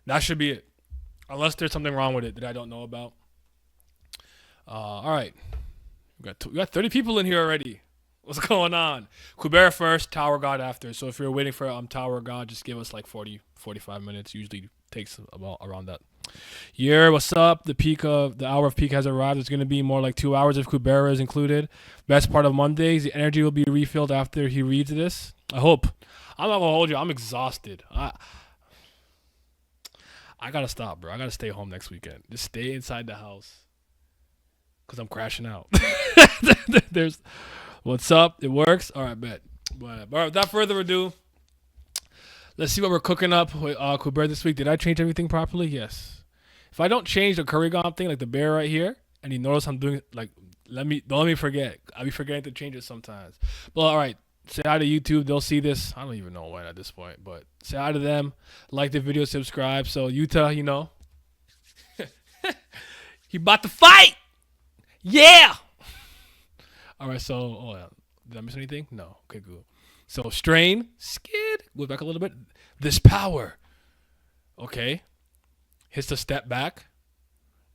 That should be it. Unless there's something wrong with it that I don't know about. All right. We got 30 people in here already. What's going on? Kubera first, Tower God after. So if you're waiting for Tower God, just give us like 40, 45 minutes. Usually takes about around that. Yeah, what's up? The hour of peak has arrived. It's going to be more like 2 hours if Kubera is included. Best part of Mondays, the energy will be refilled after he reads this. I hope. I'm not gonna hold you. I'm exhausted. I gotta stop, bro. I gotta stay home next weekend. Just stay inside the house because I'm crashing out. There's what's up. It works. All right, bet. But all right, without further ado, let's see what we're cooking up with Kubera this week. Did I change everything properly? Yes. If I don't change the curry gom thing, like the bear right here, and you notice I'm doing like, don't let me forget. I'll be forgetting to change it sometimes. But all right, say hi to YouTube. They'll see this. I don't even know when at this point, but say hi to them. Like the video, subscribe. So Utah, he about to fight. Yeah. All right. So, did I miss anything? No. Okay, good. So strain, skid, go back a little bit. This power. Okay. Hits the step back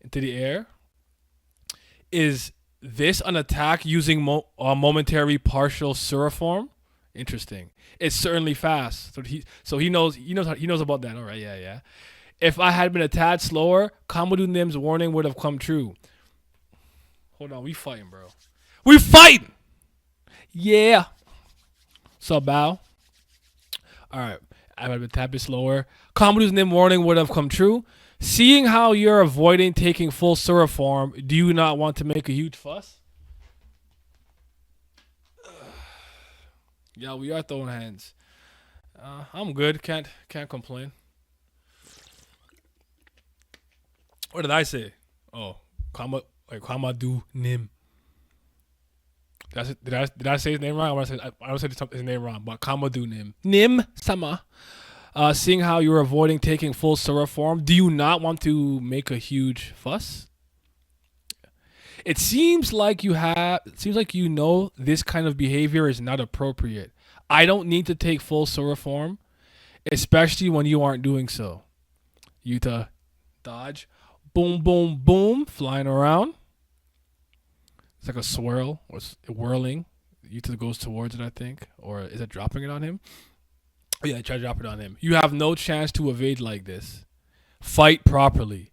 into the air. Is this an attack using momentary partial Suraform? Interesting. It's certainly fast. So he knows about that. All right, yeah. If I had been a tad slower, Kamadou Nim's warning would have come true. Hold on, we fighting, bro. We fighting. Yeah. So bow. All right. I would have been a tad bit slower. Kamadou's Nim warning would have come true. Seeing how you're avoiding taking full Suraform, do you not want to make a huge fuss? Yeah, we are throwing hands. I'm good. Can't complain. What did I say? Oh, Kamadou Nim. Did I say his name wrong? I don't say his name wrong, but Kamadou Nim. Nim Sama. Seeing how you're avoiding taking full Suraform, do you not want to make a huge fuss? It seems like you know this kind of behavior is not appropriate. I don't need to take full Suraform, especially when you aren't doing so. Utah, dodge, boom, boom, boom, flying around. It's like a swirl or whirling. Utah goes towards it, I think, or is it dropping it on him? Oh, yeah, try to drop it on him. You have no chance to evade like this. Fight properly.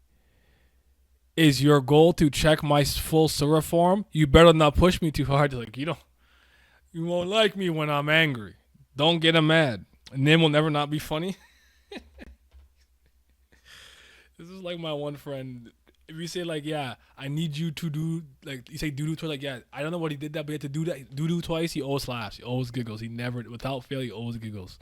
Is your goal to check my full Suraform? You better not push me too hard. Like, you won't like me when I'm angry. Don't get him mad. Nim will never not be funny. This is like my one friend. If you say like, yeah, I need you to do, like, you say doo-doo twice, like, yeah, I don't know what he did that, but he had to do that doo-doo twice, he always laughs. He always giggles. He never, without fail, he always giggles.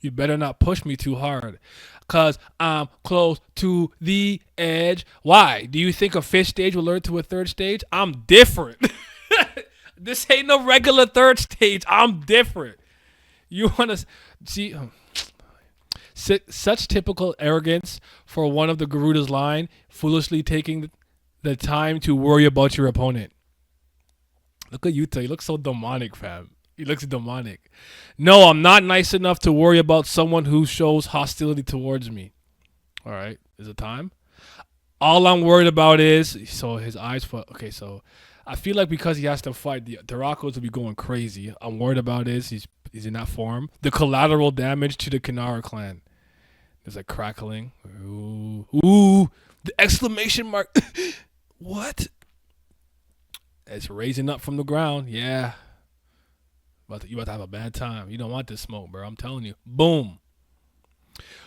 You better not push me too hard, because I'm close to the edge. Why? Do you think a fifth stage will lead to a third stage? I'm different. This ain't no regular third stage. I'm different. You want to see such typical arrogance for one of the Garuda's line, foolishly taking the time to worry about your opponent. Look at Yuta. He looks so demonic, fam. He looks demonic. No, I'm not nice enough to worry about someone who shows hostility towards me. All right. Is it time? All I'm worried about is, so his eyes, okay, so I feel like because he has to fight, the Rocos will be going crazy. I'm worried about is he's in that form. The collateral damage to the Kanara clan. There's like crackling. Ooh, the exclamation mark. What? It's raising up from the ground. Yeah. You about to have a bad time. You don't want this smoke, bro. I'm telling you. Boom.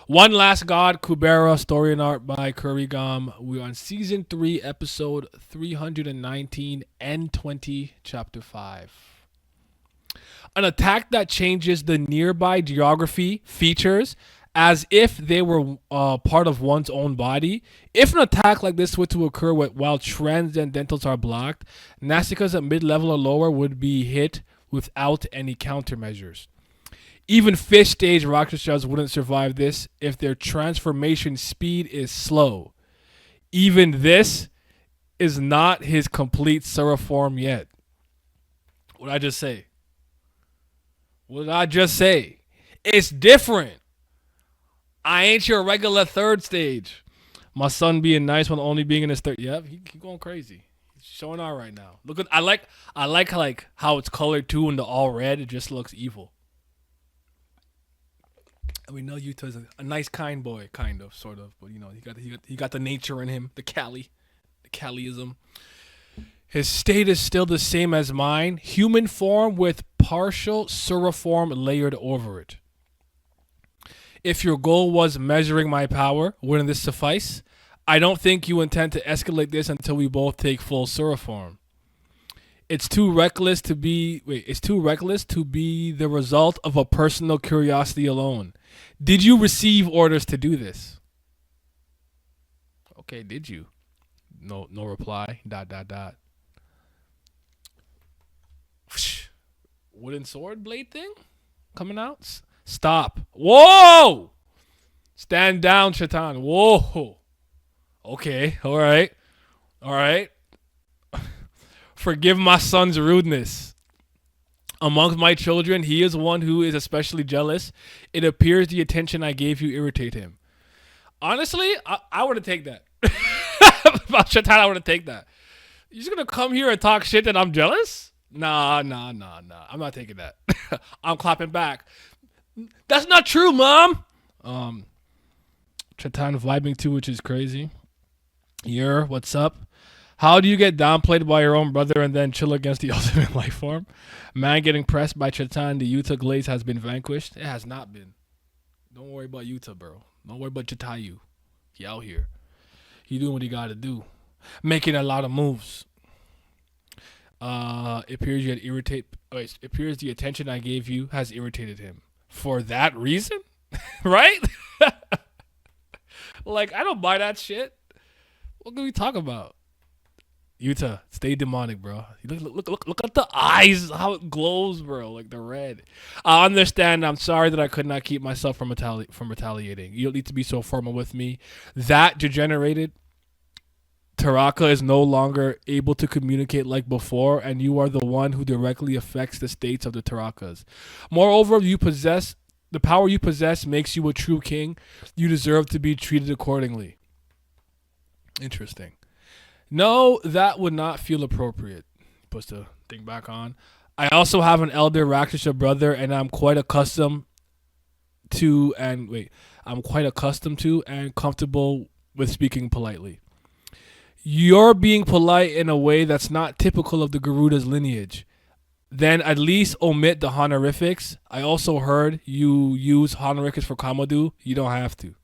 One Last God, Kubera, story and art by Kurigam. We're on season 3, episode 319, N20, chapter 5. An attack that changes the nearby geography features as if they were part of one's own body. If an attack like this were to occur while transcendentals are blocked, Nasikas at mid-level or lower would be hit without any countermeasures. Even fish stage Rakshasas wouldn't survive this if their transformation speed is slow. Even this is not his complete Suraform yet. What did I just say? What did I just say? It's different. I ain't your regular third stage. My son being nice when only being in his third. Yep, he going crazy. He's showing out right now. Look at I like how it's colored too in the all red. It just looks evil. And we know Utah is a nice, kind boy, kind of, sort of. But he got the nature in him, the Caliism. His state is still the same as mine, human form with partial suriform layered over it. If your goal was measuring my power, wouldn't this suffice? I don't think you intend to escalate this until we both take full suriform. It's too reckless to be the result of a personal curiosity alone. Did you receive orders to do this? Okay, did you? No reply. Dot dot dot. Wooden sword blade thing coming out. Stop. Whoa! Stand down, Shaitan. Whoa. Okay. All right. All right. Forgive my son's rudeness. Amongst my children, he is one who is especially jealous. It appears the attention I gave you irritate him. Honestly, I would have taken that. About Shaitan, I would have taken that. You're just going to come here and talk shit that I'm jealous? Nah. I'm not taking that. I'm clapping back. That's not true, Mom. Chatan vibing too, which is crazy. What's up? How do you get downplayed by your own brother and then chill against the ultimate life form? Man getting pressed by Chatan, the Utah Glaze has been vanquished. It has not been. Don't worry about Utah, bro. Don't worry about Chatayu. He out here. He doing what he got to do. Making a lot of moves. It appears it appears the attention I gave you has irritated him. For that reason? Right? Like, I don't buy that shit. What can we talk about? Utah, stay demonic, bro. Look at the eyes, how it glows, bro, like the red. I understand. I'm sorry that I could not keep myself from retaliating. You don't need to be so formal with me. That degenerated Taraka is no longer able to communicate like before, and you are the one who directly affects the states of the Tarakas. Moreover, the power you possess makes you a true king. You deserve to be treated accordingly. Interesting. No, that would not feel appropriate. Puts the thing back on. I also have an elder Rakshasa brother, and I'm quite accustomed to and comfortable with speaking politely. You're being polite in a way that's not typical of the Garuda's lineage. Then at least omit the honorifics. I also heard you use honorifics for Kamadu. You don't have to.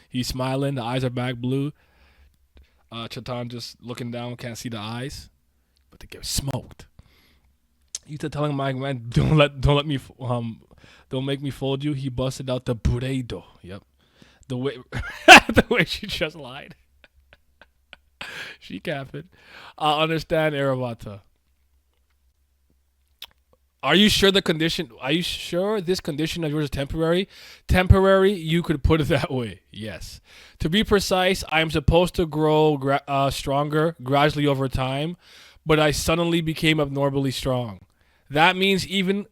He's smiling. The eyes are back blue. Chatan just looking down. Can't see the eyes. But they get smoked. You telling my man, don't make me fold you. He busted out the burrito. Yep. The way she just lied. She capping. I understand, Aravata. Are you sure this condition of yours is temporary? Temporary, you could put it that way. Yes. To be precise, I am supposed to grow stronger gradually over time, but I suddenly became abnormally strong. That means even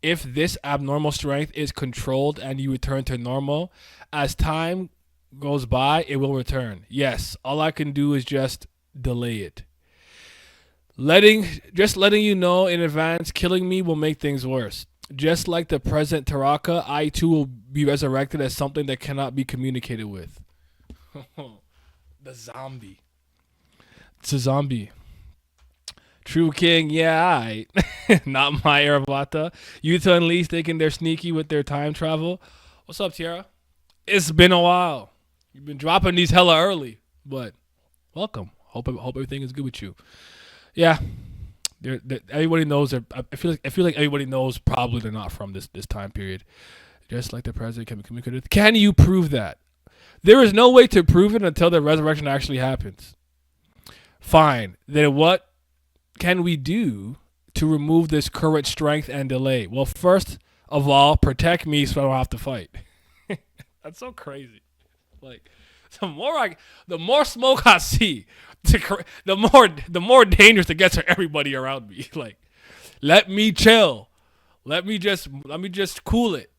if this abnormal strength is controlled and you return to normal, as time goes by, it will return. Yes, all I can do is just delay it. Letting you know in advance, killing me will make things worse. Just like the present Taraka, I too will be resurrected as something that cannot be communicated with. The zombie. It's a zombie. True king, yeah, aight. Not my Aravata. Utah and Lee's thinking they're sneaky with their time travel. What's up, Tiara? It's been a while. You've been dropping these hella early, but welcome. Hope everything is good with you. Yeah, everybody knows. I feel like everybody knows. Probably they're not from this time period. Just like the president can be communicated. Can you prove that? There is no way to prove it until the resurrection actually happens. Fine. Then what can we do to remove this current strength and delay? Well, first of all, protect me so I don't have to fight. That's so crazy. Like, the more smoke I see, the more dangerous it gets for everybody around me. Like, let me chill. Let me just cool it.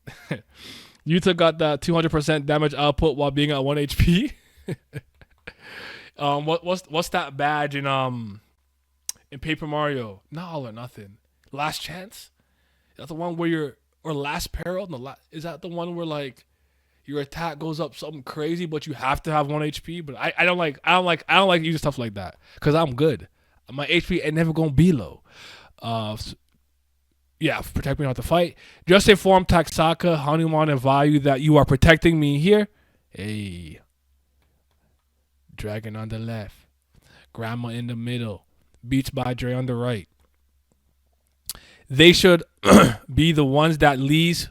Yuta got that 200% damage output while being at 1 HP. What's that badge in Paper Mario? Not all or nothing. Last chance. Is that the one where you're or last peril? No, is that the one where like your attack goes up something crazy, but you have to have 1 HP? But I don't like using stuff like that because I'm good. My HP ain't never gonna be low. Yeah, protect me not to fight. Just inform Taksaka, Hanuman, and Vayu that you are protecting me here. Hey. Dragon on the left. Grandma in the middle. Beats by Dre on the right. They should be the ones that leads.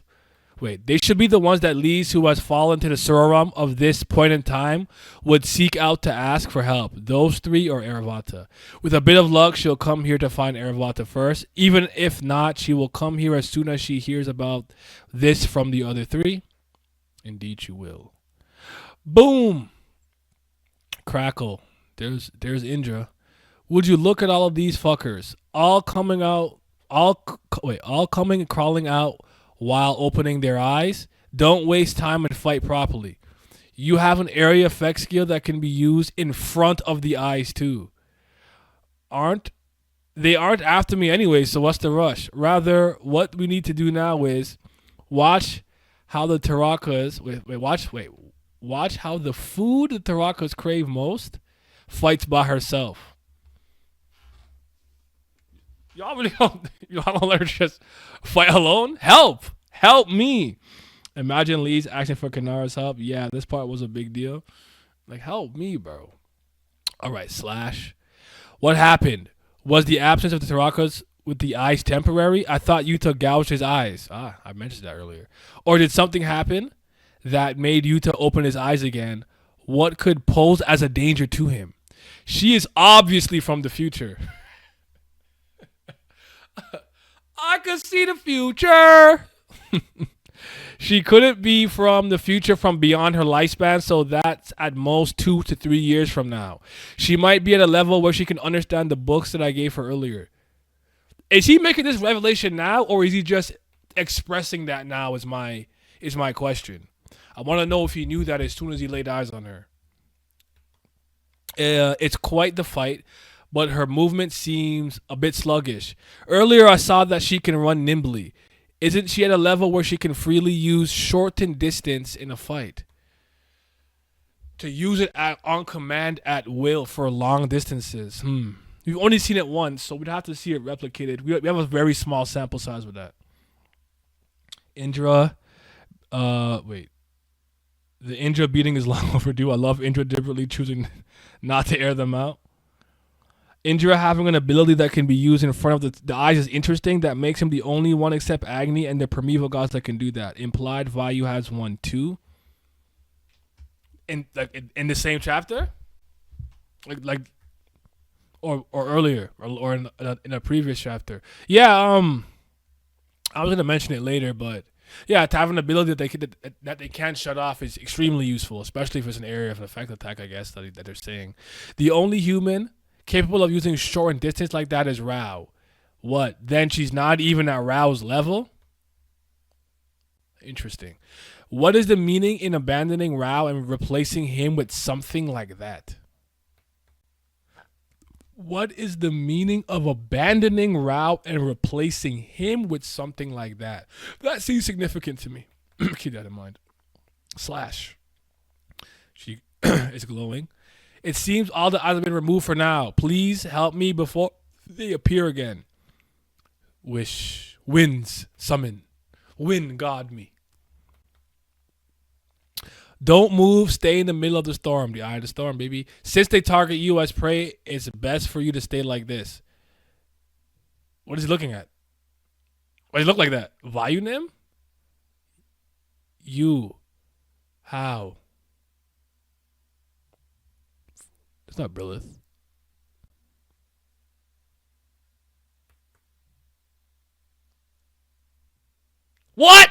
They should be the ones that leads who has fallen to the Suram of this point in time would seek out to ask for help. Those three or Eravata. With a bit of luck, she'll come here to find Eravata first. Even if not, she will come here as soon as she hears about this from the other three. Indeed, she will. Boom! Crackle. There's Indra. Would you look at all of these fuckers? All coming and crawling out while opening their eyes. Don't waste time and fight properly. You have an area effect skill that can be used in front of the eyes too. They aren't after me anyway, so what's the rush? Rather, what we need to do now is watch how the Tarakas watch how the food the Tarakas crave most fights by herself. Y'all don't let her just fight alone? Help me. Imagine Lee's asking for Kanara's help. Yeah, this part was a big deal. Like, help me, bro. All right, Slash. What happened? Was the absence of the Tarakas with the eyes temporary? I thought Yuta gouged his eyes. I mentioned that earlier. Or did something happen that made Yuta open his eyes again? What could pose as a danger to him? She is obviously from the future. I could see the future. She couldn't be from the future from beyond her lifespan, so that's at most 2 to 3 years from now. She might be at a level where she can understand the books that I gave her earlier. Is he making this revelation now, or is he just expressing that now is my question. I want to know if he knew that as soon as he laid eyes on her. It's quite the fight, but her movement seems a bit sluggish. Earlier I saw that she can run nimbly. Isn't she at a level where she can freely use shortened distance in a fight? To use it on command at will for long distances. We've only seen it once, so we'd have to see it replicated. We have a very small sample size with that. Indra, the Indra beating is long overdue. I love Indra deliberately choosing not to air them out. Indra having an ability that can be used in front of the eyes is interesting. That makes him the only one except Agni and the primeval gods that can do that. Implied Vayu has one too. In the same chapter, or earlier, or in a previous chapter. Yeah, I was gonna mention it later, but yeah, to have an ability that they can shut off is extremely useful, especially if it's an area of effect attack. I guess that they're saying the only human capable of using short and distance like that is Rao. What? Then she's not even at Rao's level? Interesting. What is the meaning in abandoning Rao and replacing him with something like that? What is the meaning of abandoning Rao and replacing him with something like that? That seems significant to me. Keep that in mind. Slash. She is glowing. It seems all the eyes have been removed for now. Please help me before they appear again. Wish. Winds. Summon. Wind God me. Don't move. Stay in the middle of the storm. The eye of the storm, baby. Since they target you as prey, it's best for you to stay like this. What is he looking at? Why does he look like that? Vayunim? You. How? It's not Brilith. What?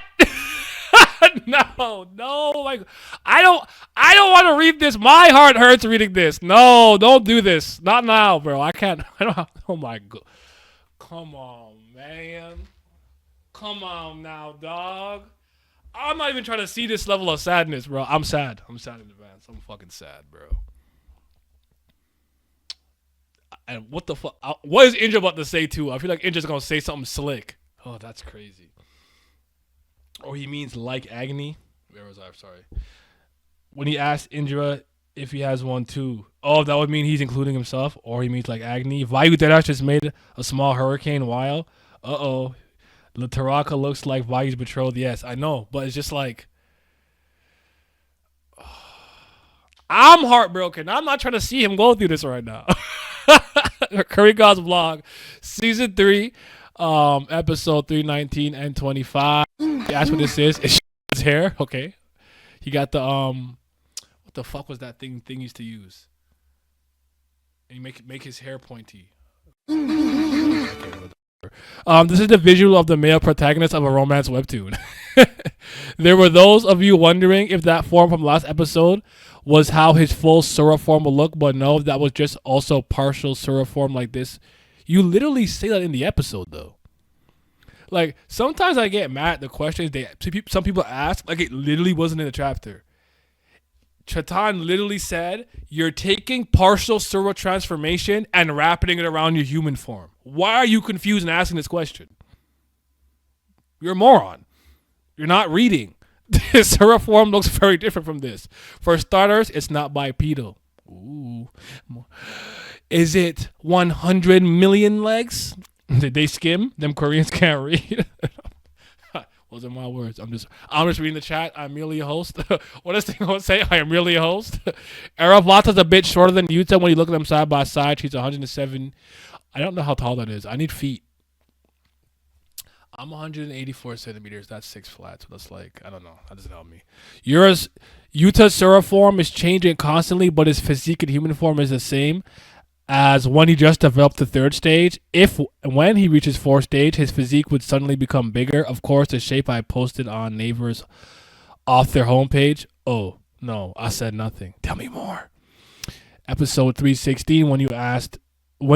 No, like I don't want to read this. My heart hurts reading this. No, don't do this. Not now, bro. I can't. I don't. Oh my god. Come on, man. come on now, dog. I'm not even trying to see this level of sadness, bro. I'm sad. I'm sad in advance. I'm fucking sad, bro. And what the fuck? What is Indra about to say too? I feel like Indra's gonna say something slick. Oh, that's crazy. Or he means like agony. Where was I? Sorry. When he asked Indra if he has one too. Oh, that would mean he's including himself. Or he means like agony. Vayu Dedash just made a small hurricane while. Uh-oh. The Taraka looks like Vayu's betrothed. Yes, I know. But it's just like... I'm heartbroken. I'm not trying to see him go through this right now. Curry God's vlog, season 3, episode 319 and 25. That's what this is. It's his hair. Okay. He got the what the fuck was that thing used to use? And you make his hair pointy. This is the visual of the male protagonist of a romance webtoon. There were those of you wondering if that form from last episode was how his full Sura form will look, but no, that was just also partial Sura form like this. You literally say that in the episode, though. Like, sometimes I get mad at the questions some people ask, like it literally wasn't in the chapter. Chatan literally said, you're taking partial Sura transformation and wrapping it around your human form. Why are you confused and asking this question? You're a moron. You're not reading. This Sura form looks very different from this. For starters, it's not bipedal. Ooh. Is it 100 million legs? Did they skim? Them Koreans can't read. Those are my words. I'm just reading the chat. I'm merely a host. What does thing say? I am really a host. Aravata's a bit shorter than Yuta when you look at them side by side. She's 107. I don't know how tall that is. I need feet. I'm 184 centimeters. That's 6 flats. So that's like, I don't know. That doesn't help me. Yuta's Sura form is changing constantly, but his physique and human form is the same as when he just developed the 3rd stage. When he reaches 4th stage, his physique would suddenly become bigger. Of course, the shape I posted on Naver's off their homepage. Oh, no, I said nothing. Tell me more. Episode 316, when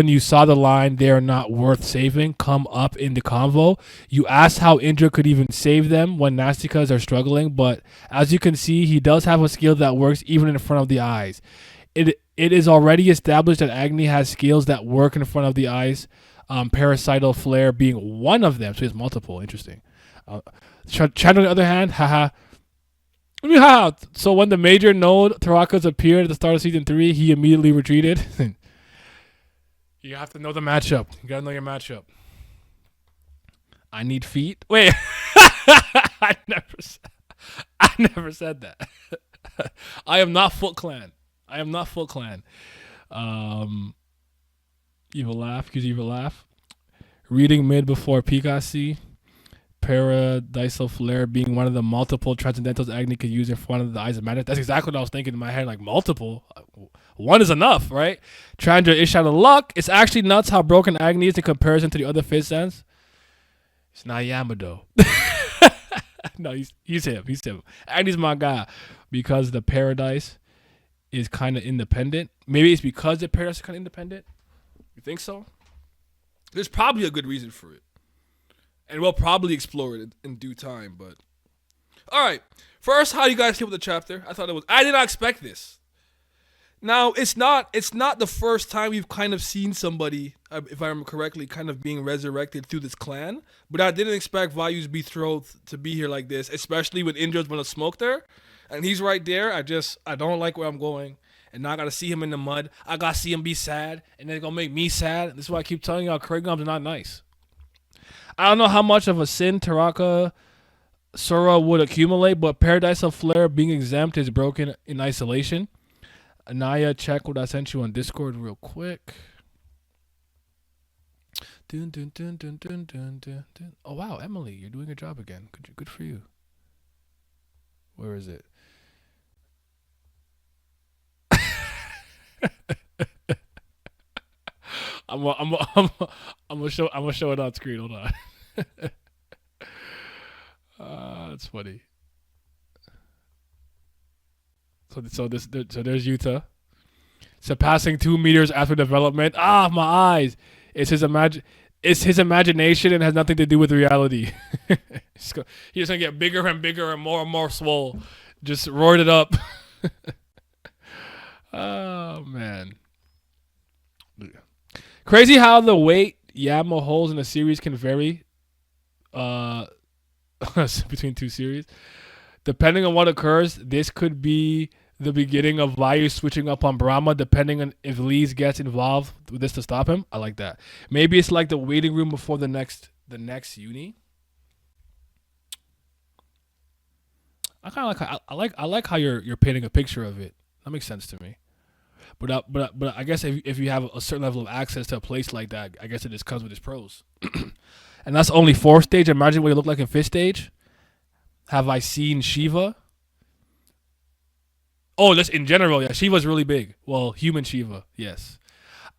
you saw the line, they are not worth saving, come up in the convo. You asked how Indra could even save them when Nastikas are struggling, but as you can see, he does have a skill that works even in front of the eyes. It is already established that Agni has skills that work in front of the eyes, parasital flare being one of them, so he has multiple. Interesting. Chan on the other hand, haha. So when the major node Tarakas appeared at the start of season 3, he immediately retreated. You have to know the matchup. You gotta know your matchup. I need feet. Wait, I never said that. I am not Foot Clan. Evil laugh. Use evil laugh. Reading mid before Picassi. Paradisal flare being one of the multiple transcendentals Agni could use in front of the eyes of madness. That's exactly what I was thinking in my head. Like multiple. One is enough, right? Chandra is out of luck. It's actually nuts how broken Agni is in comparison to the other 5th sense. It's not Yamado. No, he's him. Agni's my guy because the Paradise is kind of independent. Maybe it's because the Paradise is kind of independent. You think so? There's probably a good reason for it. And we'll probably explore it in due time, but... Alright. First, how do you guys feel with the chapter? I did not expect this. Now, it's not the first time we've kind of seen somebody, if I remember correctly, kind of being resurrected through this clan. But I didn't expect Vayu's betrothed to be here like this, especially when Indra's gonna smoke there. And he's right there. I don't like where I'm going. And now I gotta see him in the mud. I gotta see him be sad. And then it's gonna make me sad. This is why I keep telling y'all Kurigams are not nice. I don't know how much of a sin Taraka Sura would accumulate, but Paradisal Flare being exempt is broken in isolation. Anaya, check what I sent you on Discord real quick. Dun, dun, dun, dun, dun, dun, dun, dun. Oh, wow, Emily, you're doing your job again. Good for you. Where is it? I'm gonna show it on screen. Hold on. That's funny. So there's Yuta surpassing 2 meters after development. My eyes. It's his It's his imagination and has nothing to do with reality. He's just gonna get bigger and more swole. Just roared it up. Oh man. Crazy how the weight Yama holds in a series can vary between two series. Depending on what occurs, this could be the beginning of Vayu switching up on Brahma, depending on if Lees gets involved with this to stop him. I like that. Maybe it's like the waiting room before the next uni. I kind of I like how you're painting a picture of it. That makes sense to me. But I guess if you have a certain level of access to a place like that, I guess it just comes with its pros. And that's only 4th stage. Imagine what it looked like in 5th stage. Have I seen Shiva? Oh, that's in general. Yeah, Shiva's really big. Well, human Shiva. Yes.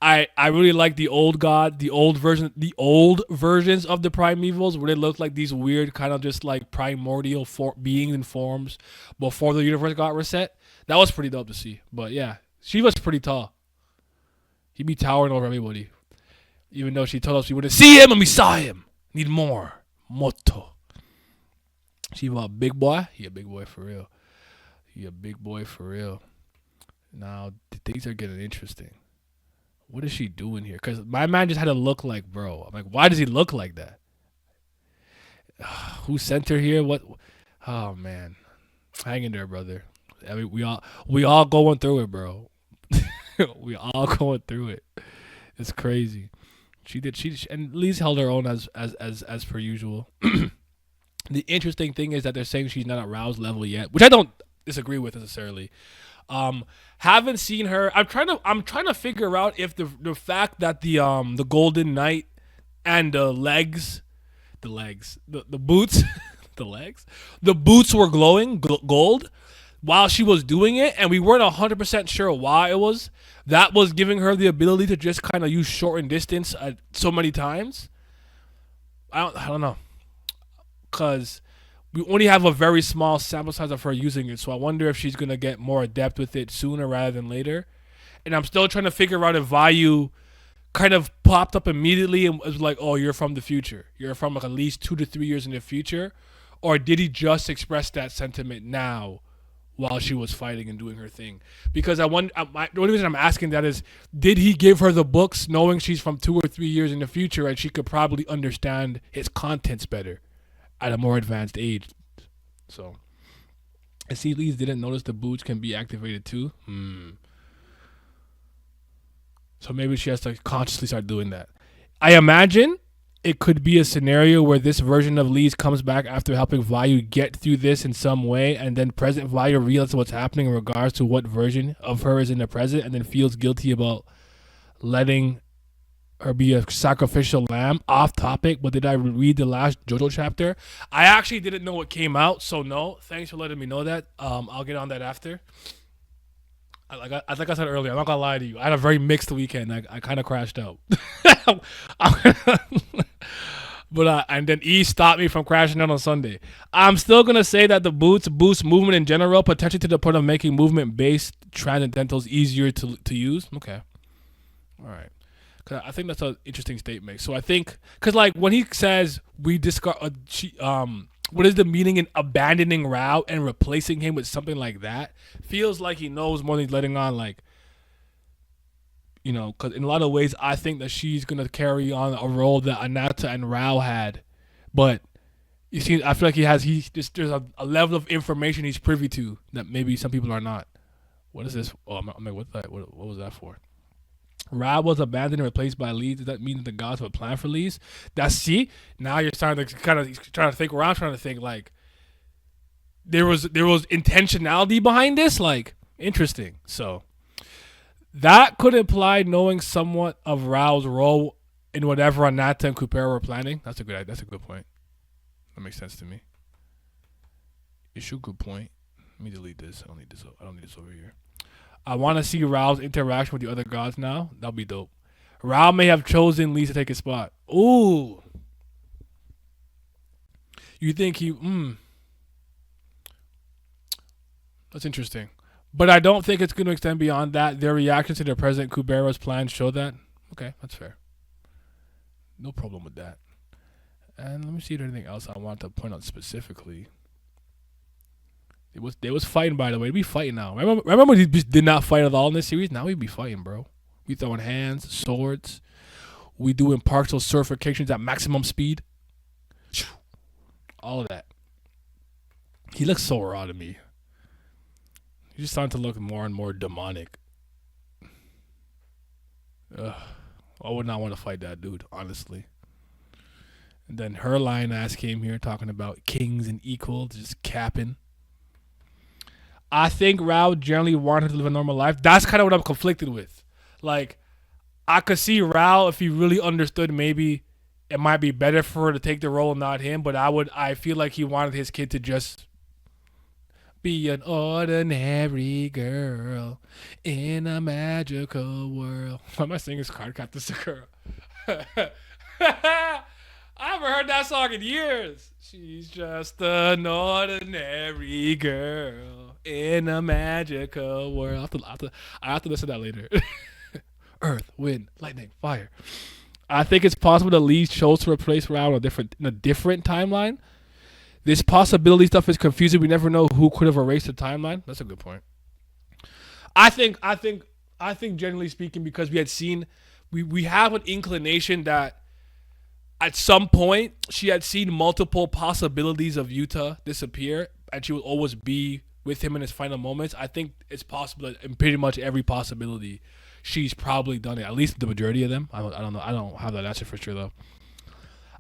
I really like the old god, the old versions of the primevals where they look like these weird kind of just like primordial beings and forms before the universe got reset. That was pretty dope to see. But yeah, Shiva's pretty tall. He'd be towering over everybody. Even though she told us we wouldn't see him and we saw him. Need more. Moto. Shiva a big boy? He a big boy for real. Now, things are getting interesting. What is she doing here? Because my man just had to look like bro. I'm like, why does he look like that? Who sent her here? What? Oh, man. Hang in there, brother. I mean, we all going through it, bro. We all going through it. It's crazy. And Lee's held her own as per usual. The interesting thing is that they're saying she's not at Rao's level yet, which I don't disagree with necessarily. Haven't seen her. I'm trying to figure out if the fact that the Golden Knight and the boots, the boots were glowing gold while she was doing it, and we weren't 100% sure why it was. That was giving her the ability to just kind of use shortened distance so many times. I don't know. Because we only have a very small sample size of her using it, so I wonder if she's going to get more adept with it sooner rather than later. And I'm still trying to figure out if Vayu kind of popped up immediately and was like, oh, you're from the future. You're from like at least 2 to 3 years in the future. Or did he just express that sentiment now while she was fighting and doing her thing? Because the only reason I'm asking that is, did he give her the books knowing she's from 2 or 3 years in the future and she could probably understand his contents better at a more advanced age? So, I see Lees didn't notice the boots can be activated too. So maybe she has to consciously start doing that. I imagine it could be a scenario where this version of Lees comes back after helping Vayu get through this in some way, and then present Vayu realizes what's happening in regards to what version of her is in the present, and then feels guilty about letting her be a sacrificial lamb. Off topic, but did I read the last JoJo chapter? I actually didn't know what came out, so no. Thanks for letting me know that. I'll get on that after. Like I said earlier, I'm not gonna lie to you. I had a very mixed weekend. I kind of crashed out. But and then E stopped me from crashing out on Sunday. I'm still gonna say that the boots boost movement in general, potentially to the point of making movement-based transcendentals easier to use. Okay, all right. Cause I think that's an interesting statement. So I think, cause like when he says we discard, what is the meaning in abandoning Rao and replacing him with something like that? Feels like he knows more than he's letting on. Like, you know, because in a lot of ways, I think that she's gonna carry on a role that Anata and Rao had, but you see, I feel like there's a level of information he's privy to that maybe some people are not. What is this? Oh, I'm like, what was that for? Rao was abandoned and replaced by Lee. Does that mean that the gods have a plan for Lee? See, now you're starting to kind of trying to think where I'm trying to think. Like, there was intentionality behind this. Like, interesting. So that could imply knowing somewhat of Rao's role in whatever Anata and Kubera were planning. That's a good point. That makes sense to me. Issue, good point. Let me delete this. I don't need this over here. I want to see Rao's interaction with the other gods now. That'll be dope. Rao may have chosen Lee to take his spot. Ooh. You think he... That's interesting. But I don't think it's going to extend beyond that. Their reactions to their president Kubera's plans show that. Okay, that's fair. No problem with that. And let me see if there's anything else I want to point out specifically. They was fighting, by the way. We fighting now. Remember we did not fight at all in this series? Now we be fighting, bro. We throwing hands, swords. We doing partial certifications at maximum speed. All of that. He looks so raw to me. He's just starting to look more and more demonic. Ugh. I would not want to fight that dude, honestly. And then her lion ass came here talking about kings and equals, just capping. I think Rao generally wanted to live a normal life. That's kind of what I'm conflicted with. Like, I could see Rao if he really understood maybe it might be better for her to take the role and not him, but I feel like he wanted his kid to just be an ordinary girl in a magical world. Why am I singing Card Captain Sakura? I haven't heard that song in years. She's just an ordinary girl in a magical world. I have to listen to that later. Earth, wind, lightning, fire. I think it's possible that Lee chose to replace Rao in a different timeline. This possibility stuff is confusing. We never know who could have erased the timeline. That's a good point. I think generally speaking, because we have an inclination that at some point she had seen multiple possibilities of Yuta disappear, and she would always be with him in his final moments. I think it's possible that in pretty much every possibility, she's probably done it. At least the majority of them. I don't know. I don't have that answer for sure though.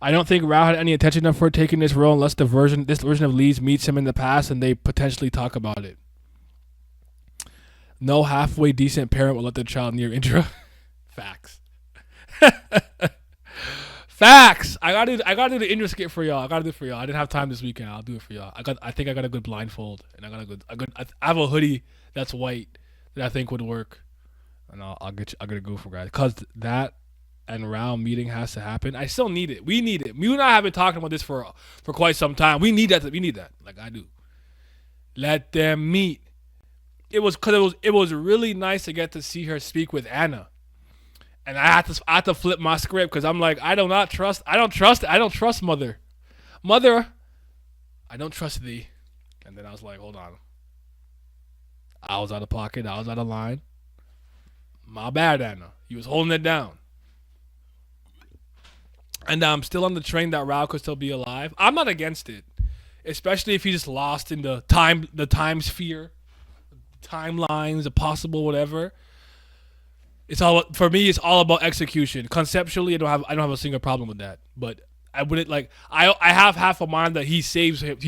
I don't think Rao had any intention of her taking this role unless this version of Lee's meets him in the past and they potentially talk about it. No halfway decent parent will let their child near Indra. Facts. Facts. I gotta do the Indra skit for y'all. I gotta do it for y'all. I didn't have time this weekend. I'll do it for y'all. I think I got a good blindfold and I have a hoodie that's white that I think would work. And I'll get a go for guys. Cause that and Rao meeting has to happen. I still need it. We need it. You and I have been talking about this for quite some time. We need that. We need that. Like I do. Let them meet. It was really nice to get to see her speak with Anna. And I had to flip my script because I'm like, I don't trust mother. Mother, I don't trust thee. And then I was like, hold on. I was out of pocket. I was out of line. My bad, Anna. You was holding it down. And I'm still on the train that Rao could still be alive. I'm not against it, especially if he's just lost in the time sphere, timelines, the possible whatever. It's all for me. It's all about execution. Conceptually, I don't have a single problem with that. But I wouldn't like. I have half a mind that he saves him.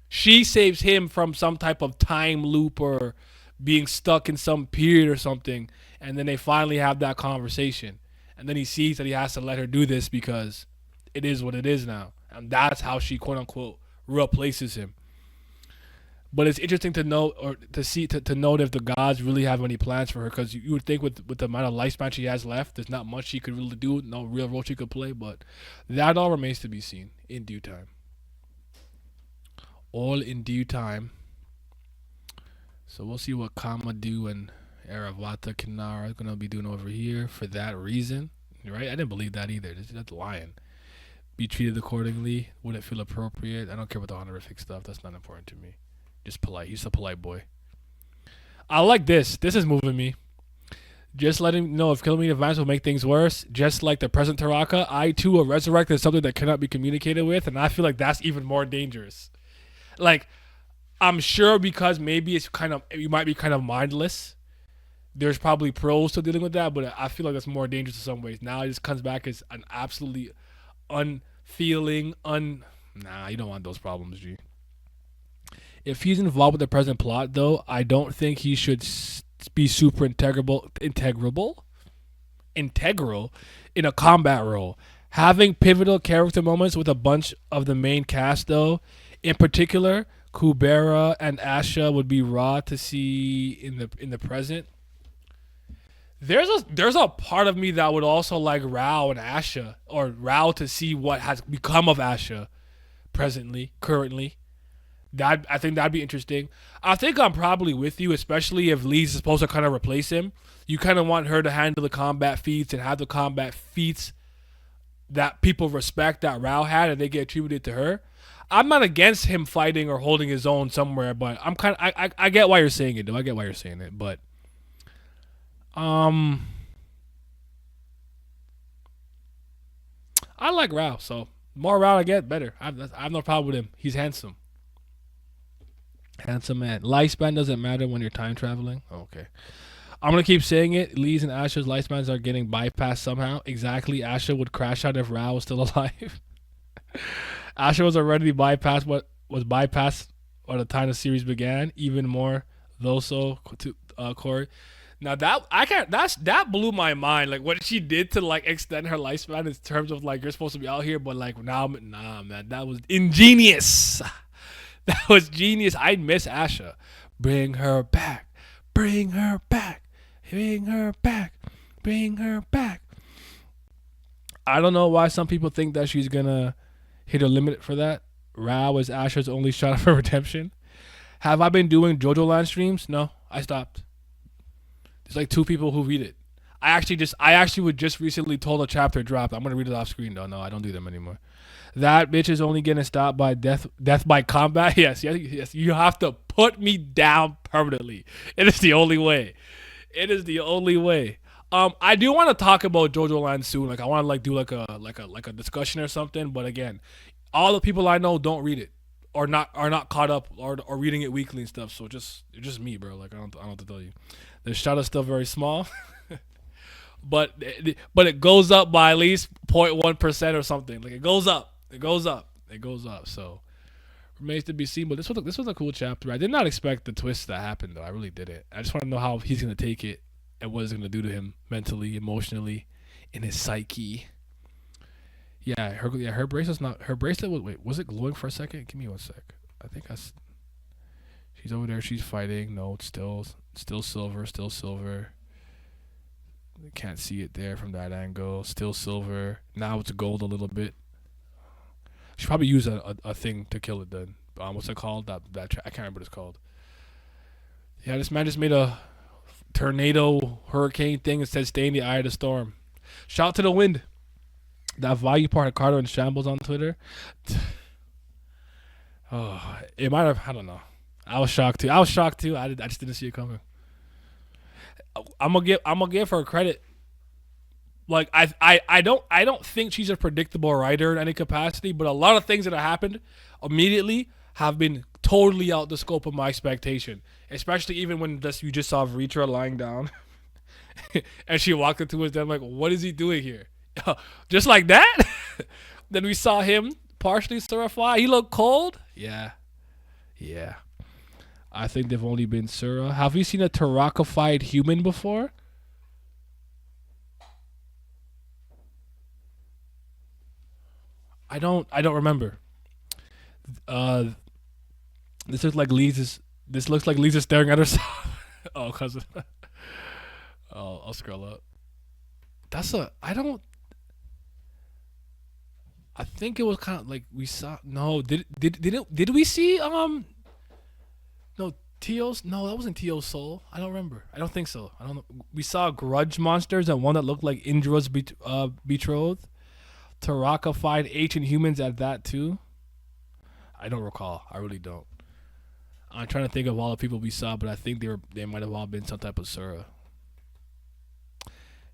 She saves him from some type of time loop or being stuck in some period or something. And then they finally have that conversation. And then he sees that he has to let her do this because it is what it is now. And that's how she, quote unquote, replaces him. But it's interesting to note or to note if the gods really have any plans for her, because you would think with the amount of lifespan she has left, there's not much she could really do, no real role she could play. But that all remains to be seen in due time. All in due time. So we'll see what Kamadu and Aravata Kinara is going to be doing over here for that reason. Right? I didn't believe that either. That's lying. Be treated accordingly. Wouldn't feel appropriate. I don't care about the honorific stuff. That's not important to me. Just polite. He's a polite boy. I like this. This is moving me. Just letting him know if killing me in advance will make things worse. Just like the present Taraka, I too will resurrect as something that cannot be communicated with, and I feel like that's even more dangerous. Like, I'm sure because maybe you might be kind of mindless. There's probably pros to dealing with that, but I feel like that's more dangerous in some ways. Now it just comes back as an absolutely unfeeling, nah, you don't want those problems, G. If he's involved with the present plot, though, I don't think he should be super integral in a combat role. Having pivotal character moments with a bunch of the main cast, though, in particular, Kubera and Asha would be raw to see in the present. There's a part of me that would also like Rao and Asha, or Rao to see what has become of Asha currently. I think that'd be interesting. I think I'm probably with you, especially if Lee's supposed to kind of replace him. You kind of want her to handle the combat feats and have the combat feats that people respect that Rao had, and they get attributed to her. I'm not against him fighting or holding his own somewhere, but I'm kind of I get why you're saying it, though. I get why you're saying it, but um, I like Rao, so more Rao I get, better. I have no problem with him. He's handsome, handsome man. Lifespan doesn't matter when you're time traveling. Okay. I'm gonna keep saying it. Lee's and Asha's lifespans are getting bypassed somehow. Exactly. Asha would crash out if Rao was still alive. Asha was already bypassed. What was bypassed by the time the series began. Even more though. So to Corey. Now that blew my mind. Like what she did to like extend her lifespan in terms of like you're supposed to be out here, but like now, nah, man, that was ingenious. That was genius. I miss Asha. Bring her back. Bring her back. Bring her back. Bring her back. I don't know why some people think that she's gonna hit a limit for that. Rao is Asher's only shot for redemption. Have I been doing JoJo Land streams? No, I stopped. There's like 2 people who read it. I actually was just recently told a chapter dropped. I'm gonna read it off screen though. No, I don't do them anymore. That bitch is only getting stopped by death by combat. Yes. You have to put me down permanently. It is the only way. It is the only way. I do want to talk about JoJo Land soon. Like I want to like do like a discussion or something. But again, all the people I know don't read it or are not caught up or reading it weekly and stuff. So it's just me, bro. Like I don't know what to tell you. The shot is still very small. but it goes up by at least 0.1% or something. Like it goes up. So remains to be seen. But this was a cool chapter. I did not expect the twist that happened though. I really didn't. I just want to know how he's gonna take it and what it's gonna do to him mentally, emotionally, in his psyche. Yeah, her bracelet's not her bracelet. Was it glowing for a second? Give me 1 sec. I think she's over there. She's fighting. No, it's still silver. Still silver. Can't see it there from that angle. Still silver. Now it's gold a little bit. Should probably use a thing to kill it then. What's it called? I can't remember what it's called. Yeah, this man just made a tornado hurricane thing and said stay in the eye of the storm. Shout out to the wind. That value part of Carter and Shambles on Twitter. Oh, it might have. I don't know. I was shocked too. I just didn't see it coming. I'm gonna give her credit. Like I don't think she's a predictable writer in any capacity, but a lot of things that have happened immediately have been totally out the scope of my expectation. Especially even when you just saw VRITRA lying down, and she walked into his den like, what is he doing here? Just like that. Then we saw him partially Surafly. He looked cold. Yeah. I think they've only been Sura. Have you seen a Tarakafied human before? I don't remember. This looks like Lisa's staring at herself. Oh, cause I'll scroll up. I think it was kind of like we saw. No, did we see no Tio's? No, that wasn't Tio's soul. I don't remember. I don't think so. I don't know. We saw grudge monsters and one that looked like Indra's betrothed. Tarakafied ancient humans at that too. I don't recall. I really don't. I'm trying to think of all the people we saw, but I think they might have all been some type of Sura.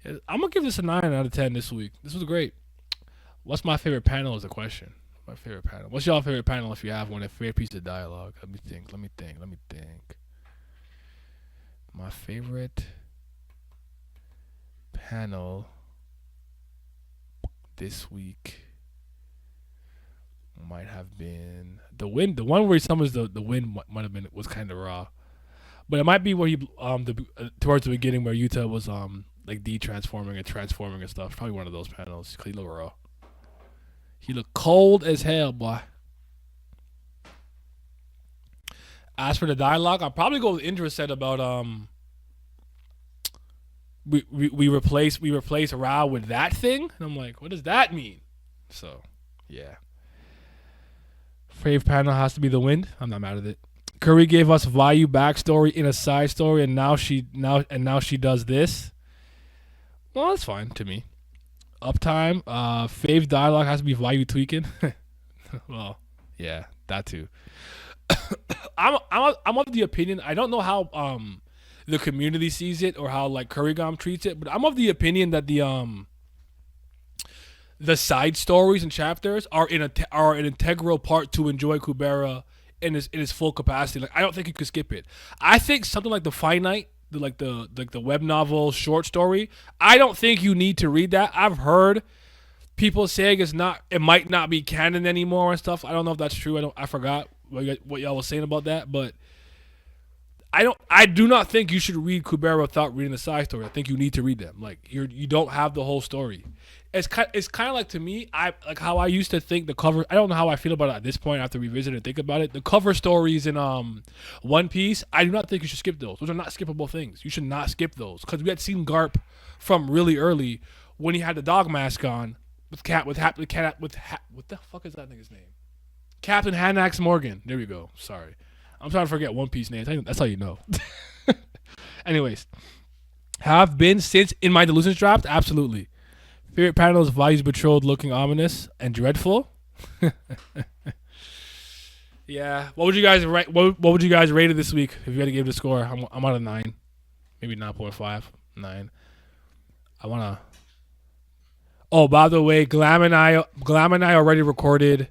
Yeah, I'm gonna give this a 9 out of 10 this week. This was great. What's my favorite panel is the question. My favorite panel. What's your favorite panel if you have one? A favorite piece of dialogue. Let me think. My favorite panel this week might have been the wind. The one where he summons the wind might have been was kind of raw, but it might be where he towards the beginning where Yuta was like de-transforming and transforming and stuff. Probably one of those panels. 'Cause he looked raw. He looked cold as hell, boy. As for the dialogue, I'll probably go with Indra said about we replace Rao with that thing, and I'm like, what does that mean? So, yeah. Fave panel has to be the wind. I'm not mad at it. Curry gave us Vayu backstory in a side story, and now she does this. Well, that's fine to me. Uptime. Fave dialogue has to be why you tweaking. Well, yeah, that too. I'm of the opinion. I don't know how the community sees it or how like Kurigam treats it, but I'm of the opinion that the side stories and chapters are an integral part to enjoy Kubera in his full capacity. Like I don't think you could skip it. I think something like the finite, the web novel short story. I don't think you need to read that. I've heard people saying it might not be canon anymore and stuff. I don't know if that's true. I forgot what y'all was saying about that, but I do not think you should read Kubera without reading the side story. I think you need to read them. Like you don't have the whole story. It's kind of like, to me, I like how I used to think the cover. I don't know how I feel about it at this point after revisit and think about it. The cover stories in One Piece, I do not think you should skip those. Those are not skippable things. You should not skip those because we had seen Garp from really early when he had the dog mask on with what the fuck is that nigga's name? Captain Hanax Morgan. There we go. Sorry. I'm trying to forget One Piece names. That's how you know. Anyways, have been since In My Delusions dropped? Absolutely. Favorite panels, Value's betrothed looking ominous and dreadful. Yeah. What would you guys rate? What would you guys rate it this week if you had to give it a score? I'm on a 9, maybe 9.5, 9. I wanna. Oh, by the way, Glam and I already recorded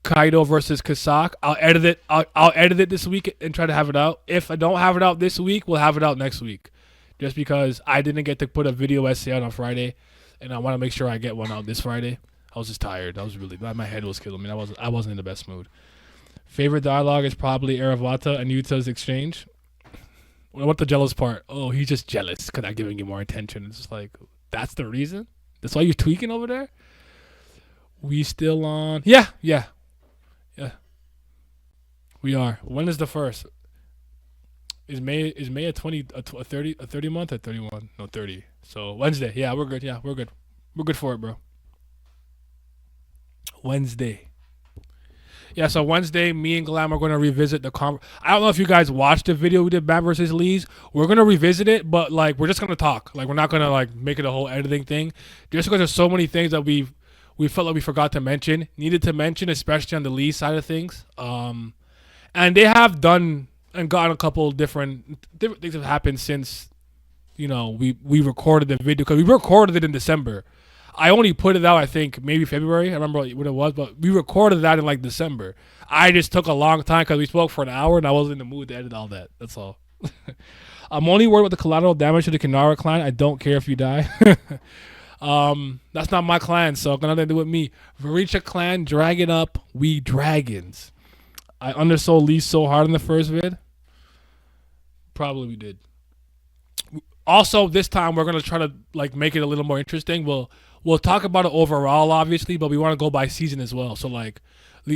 Kaido versus Kasak. I'll edit it. I'll edit it this week and try to have it out. If I don't have it out this week, we'll have it out next week. Just because I didn't get to put a video essay out on Friday, and I want to make sure I get one out this Friday. I was just tired. I was really my head was killing me. I wasn't in the best mood. Favorite dialogue is probably Eravata and Yuta's exchange. What the jealous part? Oh, he's just jealous because I'm giving you more attention. It's just like, that's the reason? That's why you're tweaking over there? We still on? Yeah. We are. When is the first? Is May a 30 month or 31? No, 30. So Wednesday. Yeah, we're good. Yeah, we're good. We're good for it, bro. Wednesday. Yeah, so Wednesday, me and Glam are going to revisit the I don't know if you guys watched the video we did, Bat versus Lee's. We're going to revisit it, but like we're just going to talk. Like we're not going to like make it a whole editing thing. Just because there's so many things that we felt like we forgot to mention, needed to mention, especially on the Lee side of things. And they have done and gotten a couple different things have happened since, we recorded the video, because we recorded it in December. I only put it out, I think, maybe February. I remember what it was, but we recorded that in like December. I just took a long time because we spoke for an hour and I wasn't in the mood to edit all that. That's all. I'm only worried about the collateral damage to the Kinara clan. I don't care if you die. That's not my clan, so it's got nothing to do with me. VRITRA clan, dragon up, we dragons. I undersold Lee so hard in the first vid. Probably we did. Also, this time we're gonna try to like make it a little more interesting. We'll talk about it overall, obviously, but we want to go by season as well. So like,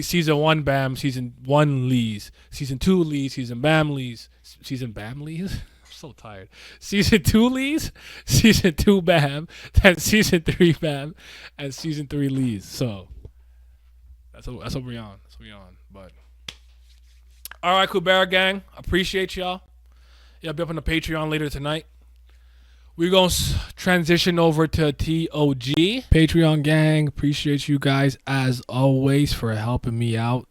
season 1 Bam, season 1 Lees, season 2 Lees, season Bam Lees, season Bam Lees. I'm so tired. Season 2 Lees, season 2 Bam, then season 3 Bam, and season 3 Lees. So that's what we're on. That's what we're on. But all right, Kubera gang, appreciate y'all. Yeah, I'll be up on the Patreon later tonight. We're going to transition over to TOG. Patreon gang, appreciate you guys as always for helping me out.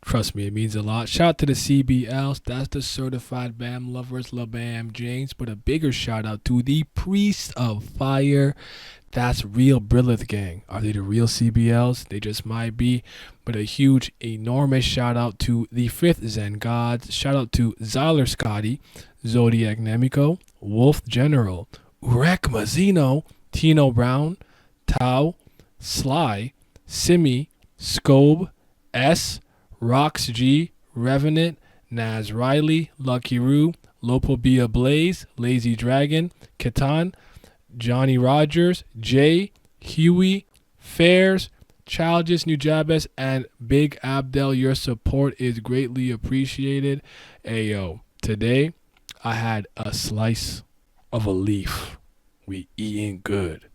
Trust me, it means a lot. Shout out to the CBLs. That's the Certified BAM Lovers, LaBam James. But a bigger shout out to the Priest of Fire. That's real Brilith gang. Are they the real CBLs? They just might be. But a huge, enormous shout out to the 5th Zen Gods. Shout out to Zyler Scotty, Zodiac Nemiko, Wolf General, Urek Mazzino, Tino Brown, Tau, Sly, Simi, Scobe, S, Rox G, Revenant, Naz Riley, Lucky Roo, Lopobia Blaze, Lazy Dragon, Catan, Johnny Rogers, Jay, Huey, Fairs, Childish Nujabes, and Big Abdel. Your support is greatly appreciated. Ayo, today I had a slice of a leaf. We eating good.